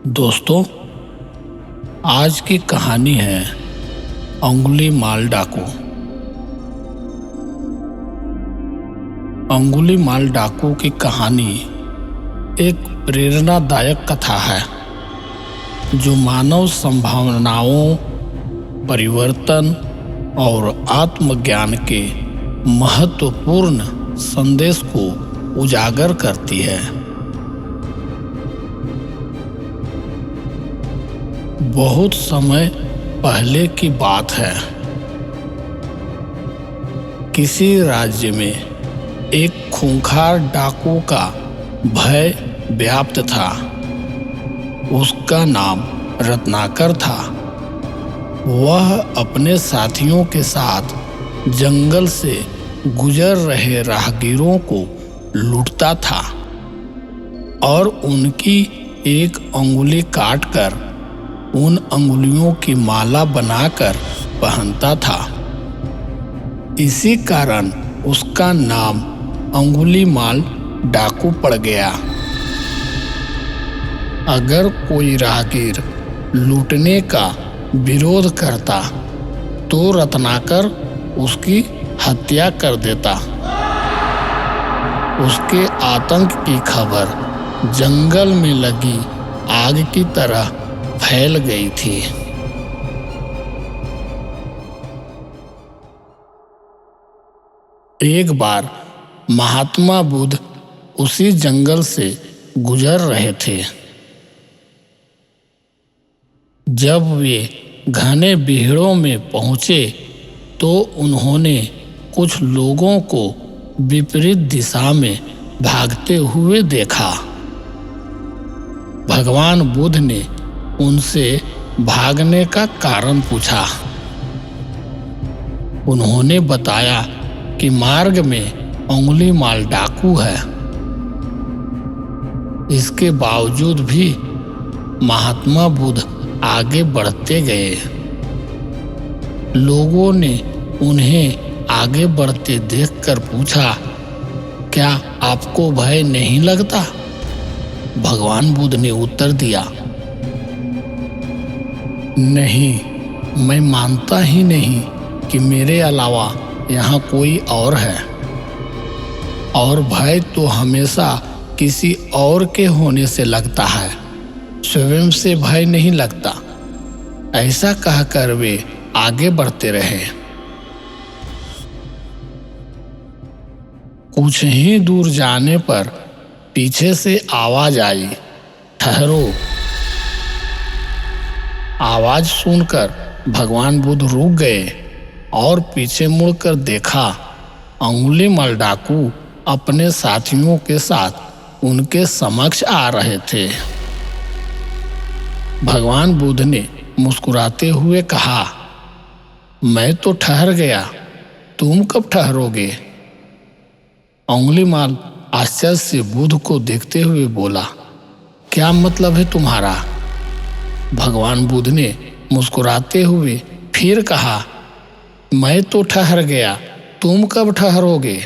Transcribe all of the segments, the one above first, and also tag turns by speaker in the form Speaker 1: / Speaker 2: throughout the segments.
Speaker 1: दोस्तों, आज की कहानी है अंगुलीमाल डाकू। अंगुलीमाल डाकू की कहानी एक प्रेरणादायक कथा है जो मानव संभावनाओं, परिवर्तन और आत्मज्ञान के महत्वपूर्ण संदेश को उजागर करती है। बहुत समय पहले की बात है। किसी राज्य में एक खूंखार डाकू का भय व्याप्त था। उसका नाम रत्नाकर था। वह अपने साथियों के साथ जंगल से गुजर रहे राहगीरों को लूटता था और उनकी एक अंगुली काटकर उन अंगुलियों की माला बनाकर पहनता था। इसी कारण उसका नाम अंगुलीमाल डाकू पड़ गया। अगर कोई राहगीर लूटने का विरोध करता तो रत्नाकर उसकी हत्या कर देता। उसके आतंक की खबर जंगल में लगी आग की तरह फैल गई थी। एक बार महात्मा बुद्ध उसी जंगल से गुजर रहे थे। जब वे घने बीहड़ों में पहुंचे तो उन्होंने कुछ लोगों को विपरीत दिशा में भागते हुए देखा। भगवान बुद्ध ने उनसे भागने का कारण पूछा। उन्होंने बताया कि मार्ग में अंगुलीमाल डाकू है। इसके बावजूद भी महात्मा बुद्ध आगे बढ़ते गए। लोगों ने उन्हें आगे बढ़ते देखकर पूछा, क्या आपको भय नहीं लगता? भगवान बुद्ध ने उत्तर दिया, नहीं, मैं मानता ही नहीं कि मेरे अलावा यहाँ कोई और है। और भय तो हमेशा किसी और के होने से लगता है, स्वयं से भय नहीं लगता। ऐसा कहकर वे आगे बढ़ते रहे। कुछ ही दूर जाने पर पीछे से आवाज आई, ठहरो। आवाज सुनकर भगवान बुद्ध रुक गए और पीछे मुड़कर देखा। अंगुलीमाल डाकू अपने साथियों के साथ उनके समक्ष आ रहे थे। भगवान बुद्ध ने मुस्कुराते हुए कहा, मैं तो ठहर गया, तुम कब ठहरोगे? अंगुलीमाल आश्चर्य से बुद्ध को देखते हुए बोला, क्या मतलब है तुम्हारा? भगवान बुद्ध ने मुस्कुराते हुए फिर कहा, मैं तो ठहर गया, तुम कब ठहरोगे?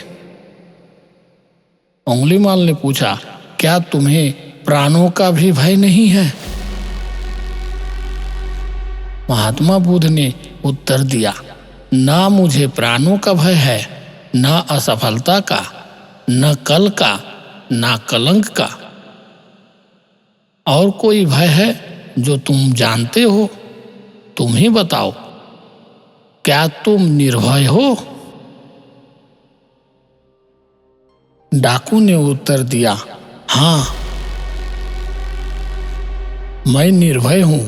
Speaker 1: अंगुलीमाल ने पूछा, क्या तुम्हें प्राणों का भी भय नहीं है? महात्मा बुद्ध ने उत्तर दिया, ना मुझे प्राणों का भय है, ना असफलता का, न कल का, ना कलंक का। और कोई भय है जो तुम जानते हो? तुम ही बताओ, क्या तुम निर्भय हो? डाकू ने उत्तर दिया, हाँ, मैं निर्भय हूं।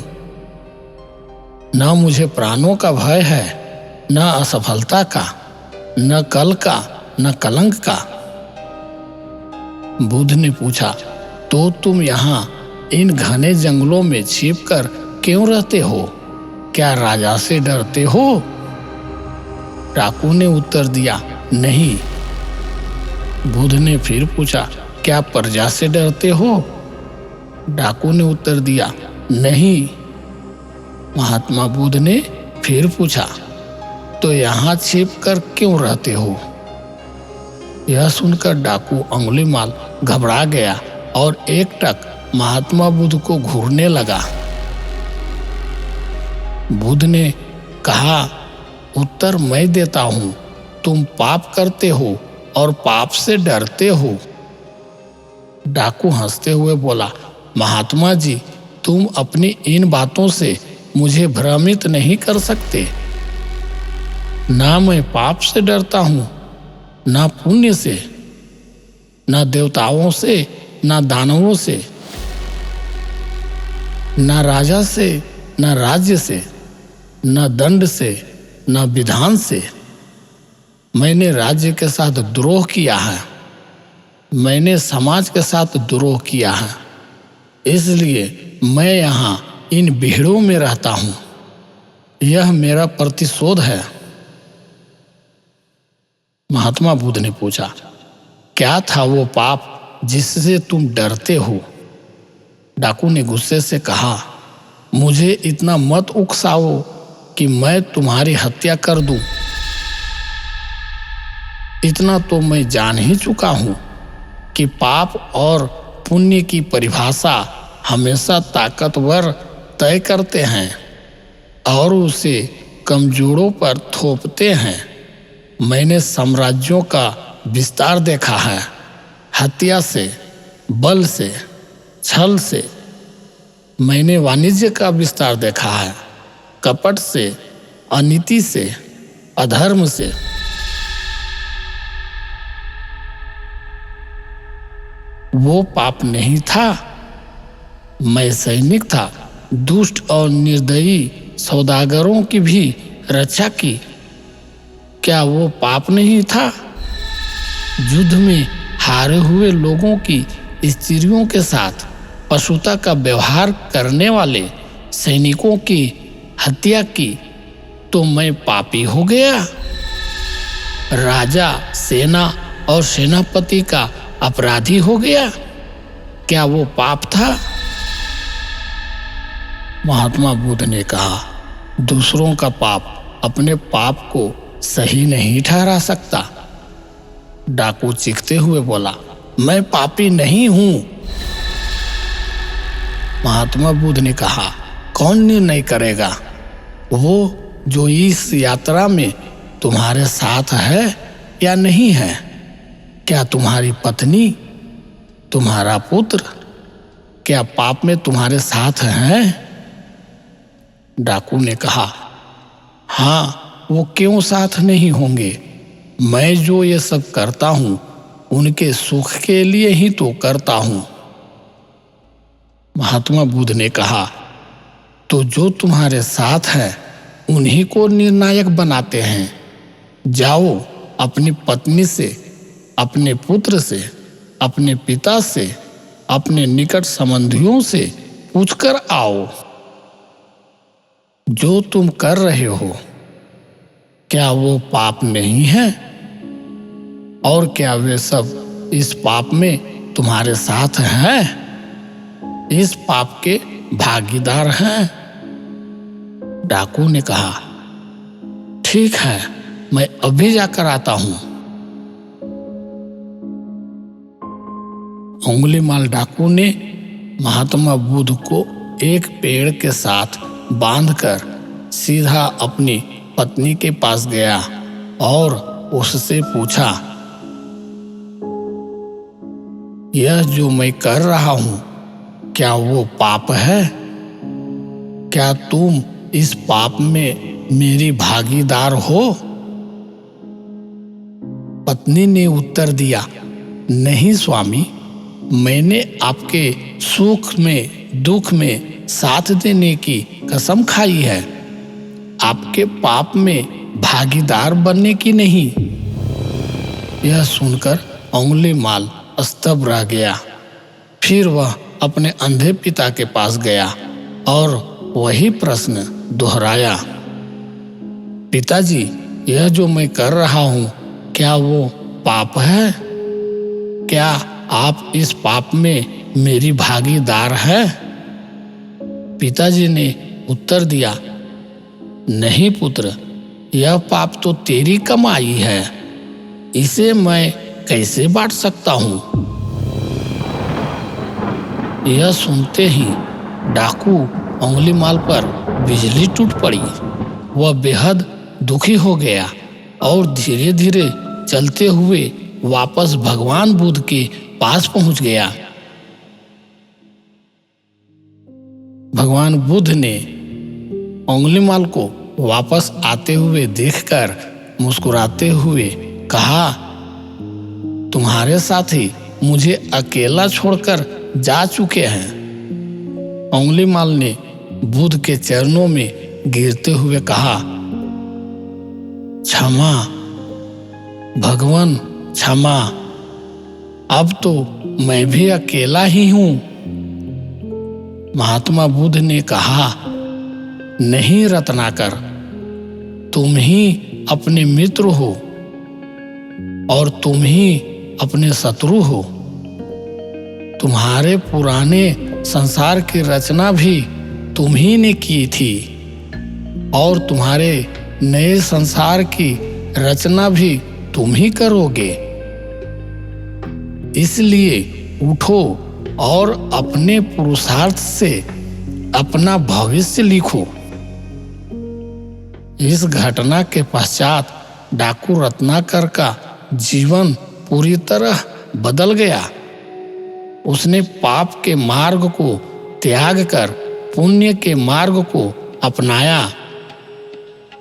Speaker 1: न मुझे प्राणों का भय है, न असफलता का, न कल का, न कलंक का। बुद्ध ने पूछा, तो तुम यहाँ इन घने जंगलों में छिपकर क्यों रहते हो? क्या राजा से डरते हो? डाकू ने उत्तर दिया, नहीं। बुद्ध ने फिर पूछा, क्या प्रजा से डरते हो? डाकू ने उत्तर दिया, नहीं। महात्मा बुद्ध ने फिर पूछा, तो यहाँ छिपकर क्यों रहते हो? यह सुनकर डाकू अंगुलीमाल घबरा गया और एकटक महात्मा बुद्ध को घूरने लगा। बुद्ध ने कहा, उत्तर मैं देता हूं, तुम पाप करते हो और पाप से डरते हो। डाकू हंसते हुए बोला, महात्मा जी, तुम अपनी इन बातों से मुझे भ्रमित नहीं कर सकते। ना मैं पाप से डरता हूं, ना पुण्य से, ना देवताओं से, ना दानवों से, ना राजा से, ना राज्य से, ना दंड से, ना विधान से। मैंने राज्य के साथ द्रोह किया है, मैंने समाज के साथ द्रोह किया है, इसलिए मैं यहाँ इन भीड़ों में रहता हूँ। यह मेरा प्रतिशोध है। महात्मा बुद्ध ने पूछा, क्या था वो पाप जिससे तुम डरते हो? डाकू ने गुस्से से कहा, मुझे इतना मत उकसाओ कि मैं तुम्हारी हत्या कर दूं। इतना तो मैं जान ही चुका हूं कि पाप और पुण्य की परिभाषा हमेशा ताकतवर तय करते हैं और उसे कमजोरों पर थोपते हैं। मैंने साम्राज्यों का विस्तार देखा है, हत्या से, बल से, छल से। मैंने वाणिज्य का विस्तार देखा है, कपट से, अनीति से, अधर्म से। वो पाप नहीं था। मैं सैनिक था, दुष्ट और निर्दयी सौदागरों की भी रक्षा की। क्या वो पाप नहीं था? युद्ध में हारे हुए लोगों की स्त्रियों के साथ पशुता का व्यवहार करने वाले सैनिकों की हत्या की तो मैं पापी हो गया। राजा, सेना और सेनापति का अपराधी हो गया। क्या वो पाप था? महात्मा बुद्ध ने कहा, दूसरों का पाप अपने पाप को सही नहीं ठहरा सकता। डाकू चीखते हुए बोला, मैं पापी नहीं हूं। महात्मा बुद्ध ने कहा, कौन निर्णय करेगा? वो जो इस यात्रा में तुम्हारे साथ है या नहीं है? क्या तुम्हारी पत्नी, तुम्हारा पुत्र, क्या पाप में तुम्हारे साथ हैं? डाकू ने कहा, हाँ, वो क्यों साथ नहीं होंगे? मैं जो ये सब करता हूं उनके सुख के लिए ही तो करता हूं। महात्मा बुद्ध ने कहा, तो जो तुम्हारे साथ है उन्हीं को निर्णायक बनाते हैं। जाओ, अपनी पत्नी से, अपने पुत्र से, अपने पिता से, अपने निकट संबंधियों से पूछकर आओ, जो तुम कर रहे हो क्या वो पाप नहीं है? और क्या वे सब इस पाप में तुम्हारे साथ हैं? इस पाप के भागीदार हैं? डाकू ने कहा, ठीक है, मैं अभी जाकर आता हूं। उंगलीमाल डाकू ने महात्मा बुद्ध को एक पेड़ के साथ बांधकर सीधा अपनी पत्नी के पास गया और उससे पूछा, यह जो मैं कर रहा हूं क्या वो पाप है? क्या तुम इस पाप में मेरी भागीदार हो? पत्नी ने उत्तर दिया, नहीं स्वामी, मैंने आपके सुख में दुख में साथ देने की कसम खाई है, आपके पाप में भागीदार बनने की नहीं। यह सुनकर उंगलीमाल स्तब्ध रह गया। फिर वह अपने अंधे पिता के पास गया और वही प्रश्न दोहराया, पिताजी, यह जो मैं कर रहा हूं क्या वो पाप है? क्या आप इस पाप में मेरी भागीदार है? पिताजी ने उत्तर दिया, नहीं पुत्र, यह पाप तो तेरी कमाई है, इसे मैं कैसे बांट सकता हूं? यह सुनते ही डाकू उंगलीमाल पर बिजली टूट पड़ी। वह बेहद दुखी हो गया और धीरे धीरे चलते हुए वापस भगवान बुद्ध के पास पहुंच गया। भगवान बुद्ध ने उंगलीमाल को वापस आते हुए देखकर मुस्कुराते हुए कहा, तुम्हारे साथी मुझे अकेला छोड़कर जा चुके हैं। उंगलीमाल ने बुद्ध के चरणों में गिरते हुए कहा, क्षमा भगवान, क्षमा। अब तो मैं भी अकेला ही हूं। महात्मा बुद्ध ने कहा, नहीं रत्नाकर, तुम ही अपने मित्र हो और तुम ही अपने शत्रु हो। तुम्हारे पुराने संसार की रचना भी तुम ही ने की थी और तुम्हारे नए संसार की रचना भी तुम ही करोगे। इसलिए उठो और अपने पुरुषार्थ से अपना भविष्य लिखो। इस घटना के पश्चात डाकू रत्नाकर का जीवन पूरी तरह बदल गया। उसने पाप के मार्ग को त्याग कर पुण्य के मार्ग को अपनाया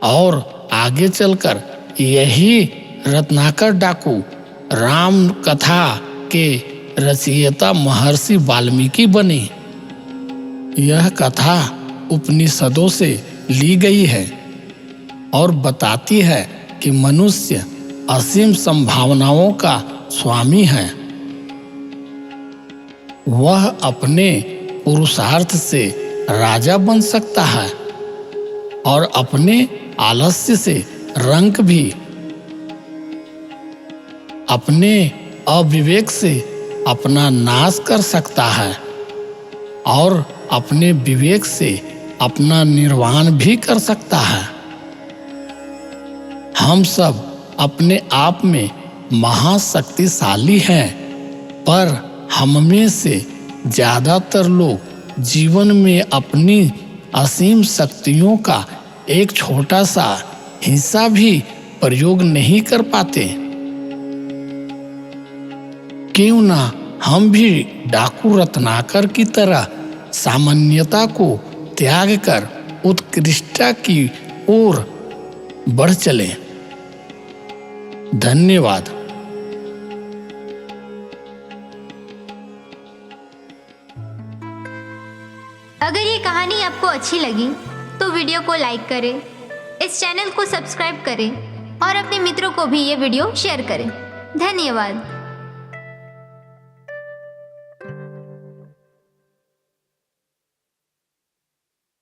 Speaker 1: और आगे चलकर यही रत्नाकर डाकू राम कथा के रचयिता महर्षि वाल्मीकि बने। यह कथा उपनिषदों से ली गई है और बताती है कि मनुष्य असीम संभावनाओं का स्वामी है। वह अपने पुरुषार्थ से राजा बन सकता है और अपने आलस्य से रंक भी। अपने अविवेक से अपना नाश कर सकता है और अपने विवेक से अपना निर्वाण भी कर सकता है। हम सब अपने आप में महाशक्तिशाली हैं, पर हम में से ज्यादातर लोग जीवन में अपनी असीम शक्तियों का एक छोटा सा हिस्सा भी प्रयोग नहीं कर पाते। क्यों ना हम भी डाकू रत्नाकर की तरह सामान्यता को त्याग कर उत्कृष्टता की ओर बढ़ चलें। धन्यवाद।
Speaker 2: अगर ये कहानी आपको अच्छी लगी तो वीडियो को लाइक करें, इस चैनल को सब्सक्राइब करें और अपने मित्रों को भी ये वीडियो शेयर करें। धन्यवाद।